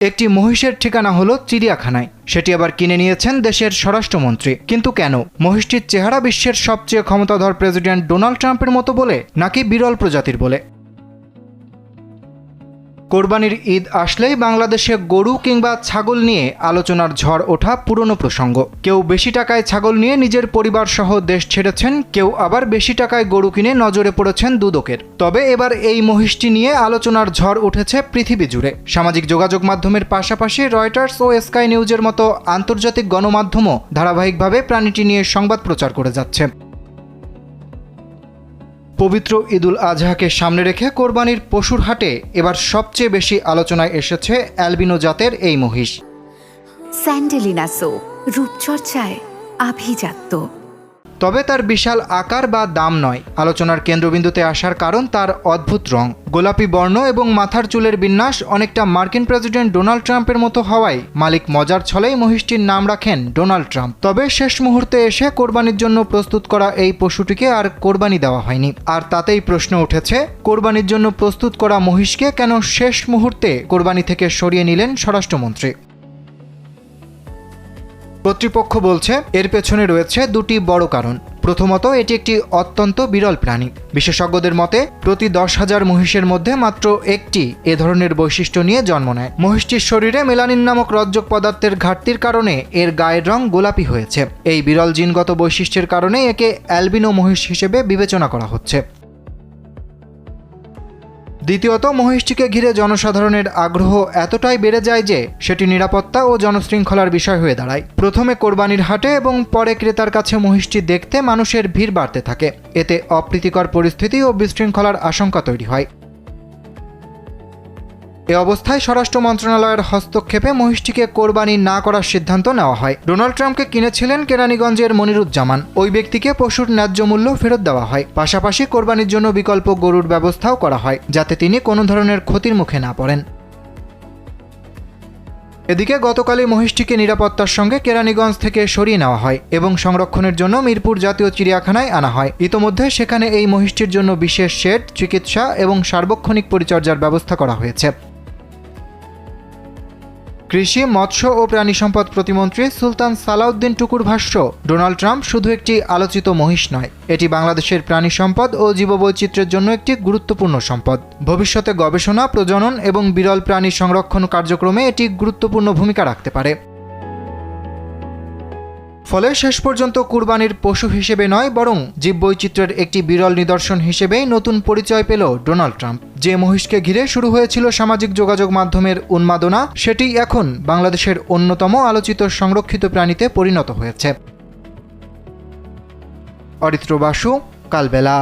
একটি মহিষের ঠিকানা হলো চিড়িয়াখানায়, সেটি আবার কিনে নিয়েছেন দেশের স্বরাষ্ট্রমন্ত্রী। কিন্তু কেন? মহিষটির চেহারা বিশ্বের সবচেয়ে ক্ষমতাধর প্রেসিডেন্ট ডোনাল্ড ট্রাম্পের মতো বলে, নাকি বিরল প্রজাতির বলে? কোরবানির ঈদ আসলেই বাংলাদেশে গরু কিংবা ছাগল নিয়ে আলোচনার ঝড় ওঠা পুরনো প্রসঙ্গ। কেউ বেশি টাকায় ছাগল নিয়ে নিজের পরিবার সহ দেশ ছেড়েছেন, কেউ আবার বেশি টাকায় গরু কিনে নজরে পড়েছেন দুদকের। তবে এবার এই মহিষটি নিয়ে আলোচনার ঝড় উঠেছে পৃথিবী জুড়ে। সামাজিক যোগাযোগ মাধ্যমের পাশাপাশি রয়টার্স ও স্কাই নিউজের মতো আন্তর্জাতিক গণমাধ্যমও ধারাবাহিকভাবে প্রাণীটি নিয়ে সংবাদ প্রচার করে যাচ্ছে। পবিত্র ঈদুল আজহাকে সামনে রেখে কোরবানির পশুর হাটে এবার সবচেয়ে বেশি আলোচনায় এসেছে অ্যালবিনো জাতের এই মহিষ। স্যান্ডেলিনা সো, রূপচর্চায় আভিজাত্য। তবে তার বিশাল আকার বা দাম নয়, আলোচনার কেন্দ্রবিন্দুতে আসার কারণ তার অদ্ভুত রং। গোলাপি বর্ণ এবং মাথার চুলের বিন্যাস অনেকটা মার্কিন প্রেসিডেন্ট ডোনাল্ড ট্রাম্পের মতো হওয়ায় মালিক মজার ছলেই মহিষটির নাম রাখেন ডোনাল্ড ট্রাম্প। তবে শেষ মুহূর্তে এসে কোরবানির জন্য প্রস্তুত করা এই পশুটিকে আর কোরবানি দেওয়া হয়নি। আর তাতেই প্রশ্ন উঠেছে, কোরবানির জন্য প্রস্তুত করা মহিষকে কেন শেষ মুহূর্তে কোরবানি থেকে সরিয়ে নিলেন স্বরাষ্ট্রমন্ত্রী? কর্তৃপক্ষ বলছে এর পেছনে রয়েছে দুটি বড় কারণ। প্রথমত, এটি একটি অত্যন্ত বিরল প্রাণী। বিশেষজ্ঞদের মতে প্রতি 10,000 মহিষের মধ্যে মাত্র একটি এ ধরনের বৈশিষ্ট্য নিয়ে জন্ম নেয়। মহিষটির শরীরে মেলানিন নামক রজ্জক পদার্থের ঘাটতির কারণে এর গায়ের রং গোলাপি হয়েছে। এই বিরল জিনগত বৈশিষ্ট্যের কারণে একে অ্যালবিনো মহিষ হিসেবে বিবেচনা করা হচ্ছে। দ্বিতীয়ত, মহিষটিকে ঘিরে জনসাধারণের আগ্রহ এতটাই বেড়ে যায় যে সেটি নিরাপত্তা ও জনশৃঙ্খলার বিষয় হয়ে দাঁড়ায়। প্রথমে কোরবানির হাটে এবং পরে ক্রেতার কাছে মহিষটি দেখতে মানুষের ভিড় বাড়তে থাকে। এতে অপ্রীতিকর পরিস্থিতি ও বিশৃঙ্খলার আশঙ্কা তৈরি হয়। এ অবস্থায় স্বরাষ্ট্র মন্ত্রণালয়ের হস্তক্ষেপে মহিষটিকে কোরবানি না করার সিদ্ধান্ত নেওয়া হয়। ডোনাল্ড ট্রাম্পকে কিনেছিলেন কেরানীগঞ্জের মনিরুজ্জামান। ওই ব্যক্তিকে পশুর ন্যায্য মূল্য ফেরত দেওয়া হয়। পাশাপাশি কোরবানির জন্য বিকল্প গরুর ব্যবস্থাও করা হয়, যাতে তিনি কোনো ধরনের ক্ষতির মুখে না পড়েন। এদিকে গতকালই মহিষটিকে নিরাপত্তার সঙ্গে কেরানীগঞ্জ থেকে সরিয়ে নেওয়া হয় এবং সংরক্ষণের জন্য মিরপুর জাতীয় চিড়িয়াখানায় আনা হয়। ইতোমধ্যে সেখানে এই মহিষটির জন্য বিশেষ শেড, চিকিৎসা এবং সার্বক্ষণিক পরিচর্যার ব্যবস্থা করা হয়েছে। কৃষি, মৎস্য ও প্রাণী সম্পদ প্রতিমন্ত্রী সুলতান সালাউদ্দিন টুকুর ভাষ্য, ডোনাল্ড ট্রাম্প শুধু একটি আলোচিত মহিষ নয়, এটি বাংলাদেশের প্রাণী সম্পদ ও জীববৈচিত্র্যের জন্য একটি গুরুত্বপূর্ণ সম্পদ। ভবিষ্যতে গবেষণা, প্রজনন এবং বিরল প্রাণী সংরক্ষণ কার্যক্রমে এটি গুরুত্বপূর্ণ ভূমিকা রাখতে পারে। ফলে শেষ পর্যন্ত কুরবানির পশু হিসেবে নয়, বরং জীববৈচিত্র্যের একটি বিরল নিদর্শন হিসেবেই নতুন পরিচয় পেল ডোনাল্ড ট্রাম্প। যে মহিষকে ঘিরে শুরু হয়েছিল সামাজিক যোগাযোগ মাধ্যমের উন্মাদনা, সেটি এখন বাংলাদেশের অন্যতম আলোচিত সংরক্ষিত প্রাণীতে পরিণত হয়েছে। অরিত্র বাসু, কালবেলা।